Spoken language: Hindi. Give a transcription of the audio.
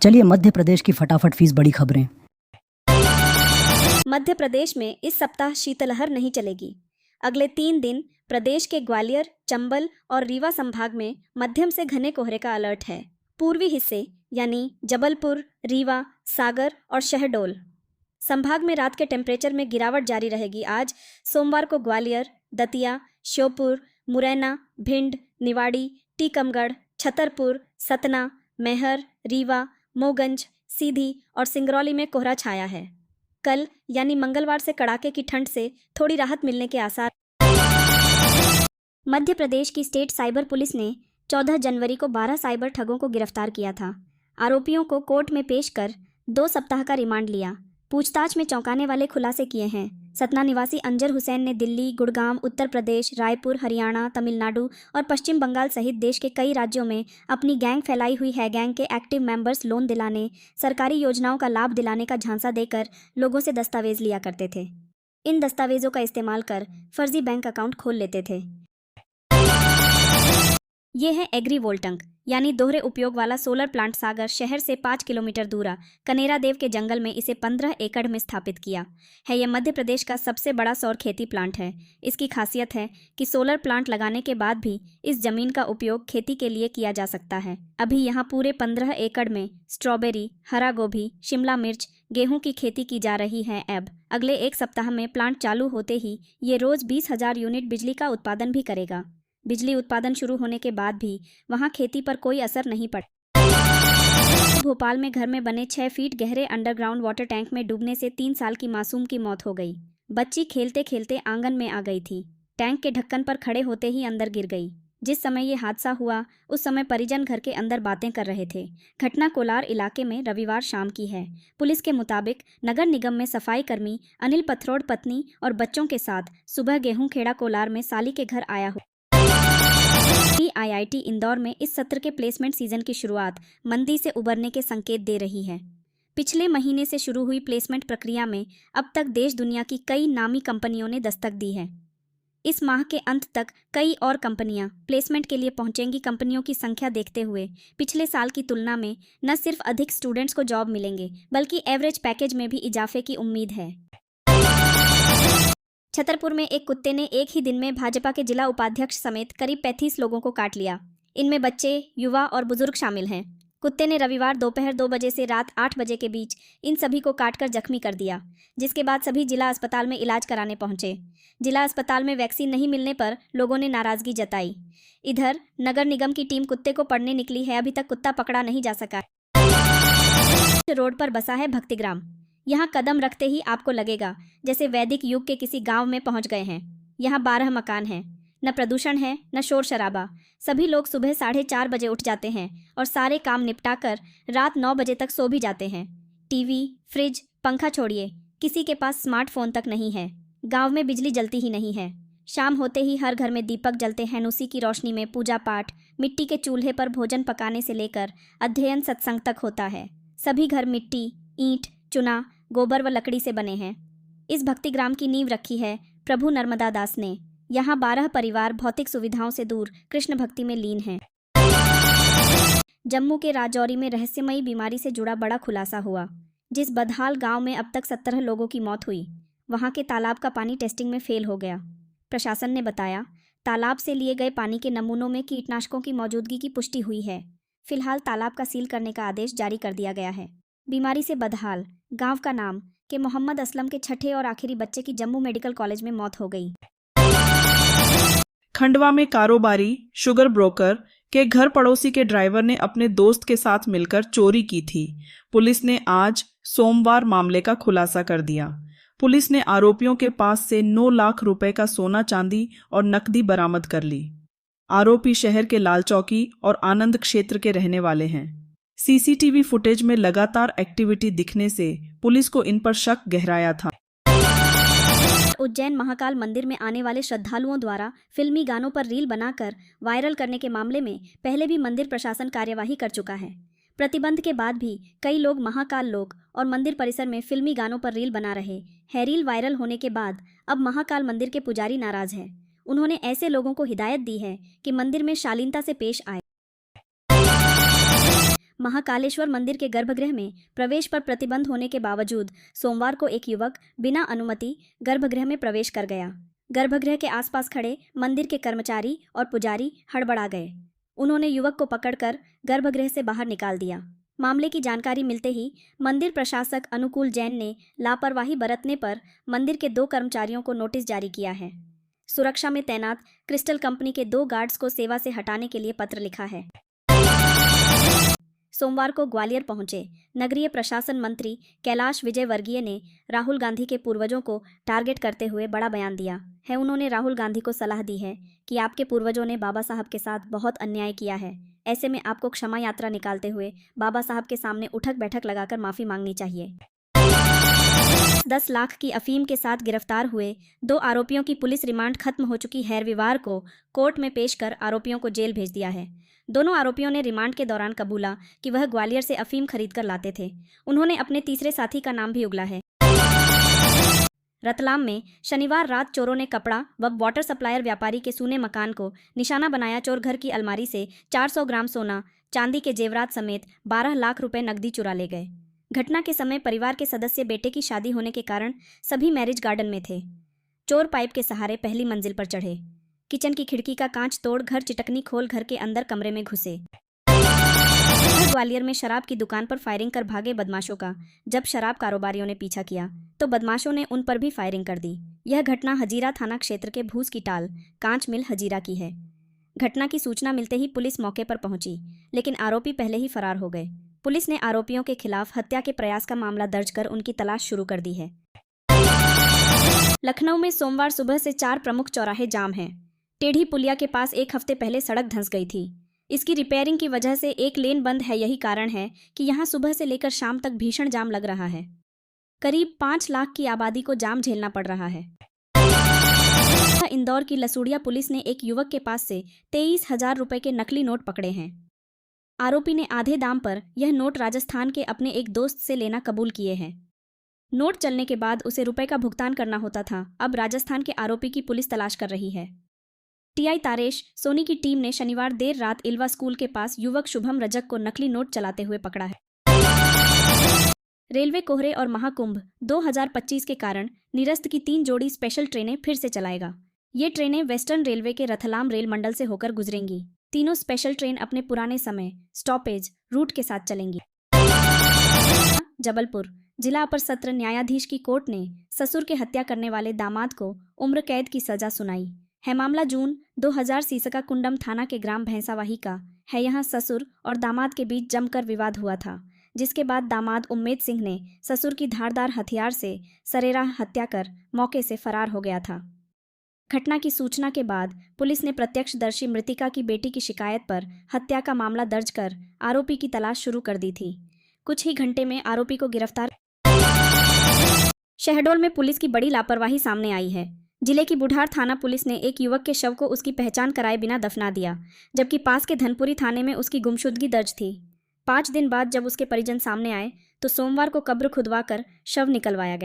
चलिए मध्य प्रदेश की फटाफट फीस बड़ी खबरें। मध्य प्रदेश में इस सप्ताह शीतलहर नहीं चलेगी। अगले 3 दिन प्रदेश के ग्वालियर, चंबल और रीवा संभाग में मध्यम से घने कोहरे का अलर्ट है। पूर्वी हिस्से यानी जबलपुर, रीवा, सागर और शहडोल संभाग में रात के टेम्परेचर में गिरावट जारी रहेगी। आज सोमवार को ग्वालियर, दतिया, श्योपुर, मुरैना, भिंड, निवाड़ी, टीकमगढ़, छतरपुर, सतना, मैहर, रीवा, मोगंज, सीधी और सिंगरौली में कोहरा छाया है। कल यानी मंगलवार से कड़ाके की ठंड से थोड़ी राहत मिलने के आसार। मध्य प्रदेश की स्टेट साइबर पुलिस ने 14 जनवरी को 12 साइबर ठगों को गिरफ्तार किया था। आरोपियों को कोर्ट में पेश कर 2 सप्ताह का रिमांड लिया। पूछताछ में चौंकाने वाले खुलासे किए हैं। सतना निवासी अंजर हुसैन ने दिल्ली, गुड़गांव, उत्तर प्रदेश, रायपुर, हरियाणा, तमिलनाडु और पश्चिम बंगाल सहित देश के कई राज्यों में अपनी गैंग फैलाई हुई है। गैंग के एक्टिव मेंबर्स लोन दिलाने, सरकारी योजनाओं का लाभ दिलाने का झांसा देकर लोगों से दस्तावेज लिया करते थे। इन दस्तावेजों का इस्तेमाल कर फर्जी बैंक अकाउंट खोल लेते थे। ये है एग्रीवोल्टंक यानी दोहरे उपयोग वाला सोलर प्लांट। सागर शहर से 5 किलोमीटर दूर कनेरा देव के जंगल में इसे 15 एकड़ में स्थापित किया है। यह मध्य प्रदेश का सबसे बड़ा सौर खेती प्लांट है। इसकी खासियत है कि सोलर प्लांट लगाने के बाद भी इस जमीन का उपयोग खेती के लिए किया जा सकता है। अभी यहाँ पूरे 15 एकड़ में स्ट्रॉबेरी, हरा गोभी, शिमला मिर्च, गेहूं की खेती की जा रही है। अब अगले 1 सप्ताह में प्लांट चालू होते ही ये रोज 20,000 यूनिट बिजली का उत्पादन भी करेगा। बिजली उत्पादन शुरू होने के बाद भी वहां खेती पर कोई असर नहीं पड़ा। भोपाल में घर में बने 6 फीट गहरे अंडरग्राउंड वाटर टैंक में डूबने से 3 साल की मासूम की मौत हो गई। बच्ची खेलते खेलते आंगन में आ गई थी। टैंक के ढक्कन पर खड़े होते ही अंदर गिर गई। जिस समय ये हादसा हुआ उस समय परिजन घर के अंदर बातें कर रहे थे। घटना कोलार इलाके में रविवार शाम की है। पुलिस के मुताबिक नगर निगम में सफाई कर्मी अनिल पथरोड़ पत्नी और बच्चों के साथ सुबह गेहूं खेड़ा कोलार में साली के घर आया हुआ। IIT इंदौर में इस सत्र के प्लेसमेंट सीजन की शुरुआत मंदी से उबरने के संकेत दे रही है। पिछले महीने से शुरू हुई प्लेसमेंट प्रक्रिया में अब तक देश दुनिया की कई नामी कंपनियों ने दस्तक दी है। इस माह के अंत तक कई और कंपनियां प्लेसमेंट के लिए पहुंचेंगी। कंपनियों की संख्या देखते हुए पिछले साल की तुलना में न सिर्फ अधिक स्टूडेंट्स को जॉब मिलेंगे बल्कि एवरेज पैकेज में भी इजाफे की उम्मीद है। छतरपुर में एक कुत्ते ने एक ही दिन में भाजपा के जिला उपाध्यक्ष समेत करीब 35 लोगों को काट लिया। इनमें बच्चे, युवा और बुजुर्ग शामिल हैं। कुत्ते ने रविवार दोपहर 2 बजे से रात 8 बजे के बीच इन सभी को काटकर जख्मी कर दिया, जिसके बाद सभी जिला अस्पताल में इलाज कराने पहुंचे। जिला अस्पताल में वैक्सीन नहीं मिलने पर लोगों ने नाराजगी जताई। इधर नगर निगम की टीम कुत्ते को पकड़ने निकली है। अभी तक कुत्ता पकड़ा नहीं जा सका। रोड पर बसा है भक्तिग्राम। यहाँ कदम रखते ही आपको लगेगा जैसे वैदिक युग के किसी गांव में पहुंच गए हैं। यहाँ 12 मकान हैं। न प्रदूषण है न शोर शराबा। सभी लोग सुबह 4:30 बजे उठ जाते हैं और सारे काम निपटाकर रात 9 बजे तक सो भी जाते हैं। टीवी, फ्रिज, पंखा छोड़िए, किसी के पास स्मार्टफोन तक नहीं है। गांव में बिजली जलती ही नहीं है। शाम होते ही हर घर में दीपक जलते हैं। उसी की रोशनी में पूजा पाठ, मिट्टी के चूल्हे पर भोजन पकाने से लेकर अध्ययन सत्संग तक होता है। सभी घर मिट्टी, ईंट, चुना, गोबर व लकड़ी से बने हैं। इस भक्तिग्राम की नींव रखी है प्रभु नर्मदा दास ने। यहाँ 12 परिवार भौतिक सुविधाओं से दूर कृष्ण भक्ति में लीन हैं। जम्मू के राजौरी में रहस्यमयी बीमारी से जुड़ा बड़ा खुलासा हुआ। जिस बदहाल गांव में अब तक 17 लोगों की मौत हुई, वहां के तालाब का पानी टेस्टिंग में फेल हो गया। प्रशासन ने बताया तालाब से लिए गए पानी के नमूनों में कीटनाशकों की मौजूदगी की पुष्टि हुई है। फिलहाल तालाब का सील करने का आदेश जारी कर दिया गया है। बीमारी से बदहाल गांव का नाम के मोहम्मद असलम के छठे और आखिरी बच्चे की जम्मू मेडिकल कॉलेज में मौत हो गई। खंडवा में कारोबारी शुगर ब्रोकर के घर पड़ोसी के ड्राइवर ने अपने दोस्त के साथ मिलकर चोरी की थी। पुलिस ने आज सोमवार मामले का खुलासा कर दिया। पुलिस ने आरोपियों के पास से 9 लाख रुपए का सोना चांदी और नकदी बरामद कर ली। आरोपी शहर के लाल चौकी और आनंद क्षेत्र के रहने वाले हैं। सीसीटीवी फुटेज में लगातार एक्टिविटी दिखने से पुलिस को इन पर शक गहराया था। उज्जैन महाकाल मंदिर में आने वाले श्रद्धालुओं द्वारा फिल्मी गानों पर रील बनाकर वायरल करने के मामले में पहले भी मंदिर प्रशासन कार्यवाही कर चुका है। प्रतिबंध के बाद भी कई लोग महाकाल लोक और मंदिर परिसर में फिल्मी गानों पर रील बना रहे हैं। रील वायरल होने के बाद अब महाकाल मंदिर के पुजारी नाराज हैं। उन्होंने ऐसे लोगों को हिदायत दी है कि मंदिर में शालीनता से पेश आए। महाकालेश्वर मंदिर के गर्भगृह में प्रवेश पर प्रतिबंध होने के बावजूद सोमवार को एक युवक बिना अनुमति गर्भगृह में प्रवेश कर गया। गर्भगृह के आसपास खड़े मंदिर के कर्मचारी और पुजारी हड़बड़ा गए। उन्होंने युवक को पकड़कर गर्भगृह से बाहर निकाल दिया। मामले की जानकारी मिलते ही मंदिर प्रशासक अनुकूल जैन ने लापरवाही बरतने पर मंदिर के 2 कर्मचारियों को नोटिस जारी किया है। सुरक्षा में तैनात क्रिस्टल कंपनी के 2 गार्ड्स को सेवा से हटाने के लिए पत्र लिखा है। सोमवार को ग्वालियर पहुंचे नगरीय प्रशासन मंत्री कैलाश विजयवर्गीय ने राहुल गांधी के पूर्वजों को टारगेट करते हुए बड़ा बयान दिया है। उन्होंने राहुल गांधी को सलाह दी है कि आपके पूर्वजों ने बाबा साहब के साथ बहुत अन्याय किया है। ऐसे में आपको क्षमा यात्रा निकालते हुए बाबा साहब के सामने उठक बैठक लगाकर माफी मांगनी चाहिए। 10 लाख की अफीम के साथ गिरफ्तार हुए 2 आरोपियों की पुलिस रिमांड खत्म हो चुकी है। रविवार को कोर्ट में पेश कर आरोपियों को जेल भेज दिया है। दोनों आरोपियों ने रिमांड के दौरान कबूला कि वह ग्वालियर से अफीम खरीदकर लाते थे। उन्होंने अपने तीसरे साथी का नाम भी उगला है। रतलाम में शनिवार रात चोरों ने कपड़ा व वाटर सप्लायर व्यापारी के सूने मकान को निशाना बनाया। चोर घर की अलमारी से 400 ग्राम सोना, चांदी के जेवरात समेत 12 लाख रुपए नकदी चुरा ले गए। घटना के समय परिवार के सदस्य बेटे की शादी होने के कारण सभी मैरिज गार्डन में थे। चोर पाइप के सहारे पहली मंजिल पर चढ़े, किचन की खिड़की का कांच तोड़ घर चिटकनी खोल घर के अंदर कमरे में घुसे। ग्वालियर में शराब की दुकान पर फायरिंग कर भागे बदमाशों का जब शराब कारोबारियों ने पीछा किया तो बदमाशों ने उन पर भी फायरिंग कर दी। यह घटना हजीरा थाना क्षेत्र के भूस की टाल कांच मिल हजीरा की है। घटना की सूचना मिलते ही पुलिस मौके पर पहुंची, लेकिन आरोपी पहले ही फरार हो गए। पुलिस ने आरोपियों के खिलाफ हत्या के प्रयास का मामला दर्ज कर उनकी तलाश शुरू कर दी है। लखनऊ में सोमवार सुबह से 4 प्रमुख चौराहे जाम हैं। टेढ़ी पुलिया के पास एक हफ्ते पहले सड़क धंस गई थी। इसकी रिपेयरिंग की वजह से एक लेन बंद है। यही कारण है कि यहां सुबह से लेकर शाम तक भीषण जाम लग रहा है। करीब 5 लाख की आबादी को जाम झेलना पड़ रहा है। इंदौर की लसूड़िया पुलिस ने एक युवक के पास से 23,000 रुपए के नकली नोट पकड़े हैं। आरोपी ने आधे दाम पर यह नोट राजस्थान के अपने एक दोस्त से लेना कबूल किए हैं। नोट चलने के बाद उसे रुपए का भुगतान करना होता था। अब राजस्थान के आरोपी की पुलिस तलाश कर रही है। टीआई तारेश सोनी की टीम ने शनिवार देर रात इल्वा स्कूल के पास युवक शुभम रजक को नकली नोट चलाते हुए पकड़ा है। रेलवे कोहरे और महाकुंभ 2025 के कारण निरस्त की 3 जोड़ी स्पेशल ट्रेनें फिर से चलाएगा। ये ट्रेनें वेस्टर्न रेलवे के रतलाम रेल मंडल से होकर गुजरेंगी। तीनों स्पेशल ट्रेन अपने पुराने समय स्टॉपेज रूट के साथ चलेंगी। जबलपुर जिला अपर सत्र न्यायाधीश की कोर्ट ने ससुर के हत्या करने वाले दामाद को उम्र कैद की सजा सुनाई है। मामला जून 2000 सीसका कुंडम थाना के ग्राम भैंसावाही का है। यहाँ ससुर और दामाद के बीच जमकर विवाद हुआ था, जिसके बाद दामाद उम्मेद सिंह ने ससुर की धारदार हथियार से सरेराह हत्या कर मौके से फरार हो गया था। घटना की सूचना के बाद पुलिस ने प्रत्यक्षदर्शी मृतिका की बेटी की शिकायत पर हत्या का मामला दर्ज कर आरोपी की तलाश शुरू कर दी थी। कुछ ही घंटे में आरोपी को गिरफ्तार। शहडोल में पुलिस की बड़ी लापरवाही सामने आई है। जिले की बुढ़ार थाना पुलिस ने एक युवक के शव को उसकी पहचान कराए बिना दफना दिया, जबकि पास के धनपुरी थाने में उसकी गुमशुदगी दर्ज थी। 5 दिन बाद जब उसके परिजन सामने आए तो सोमवार को कब्र खुदवाकर शव निकलवाया गया।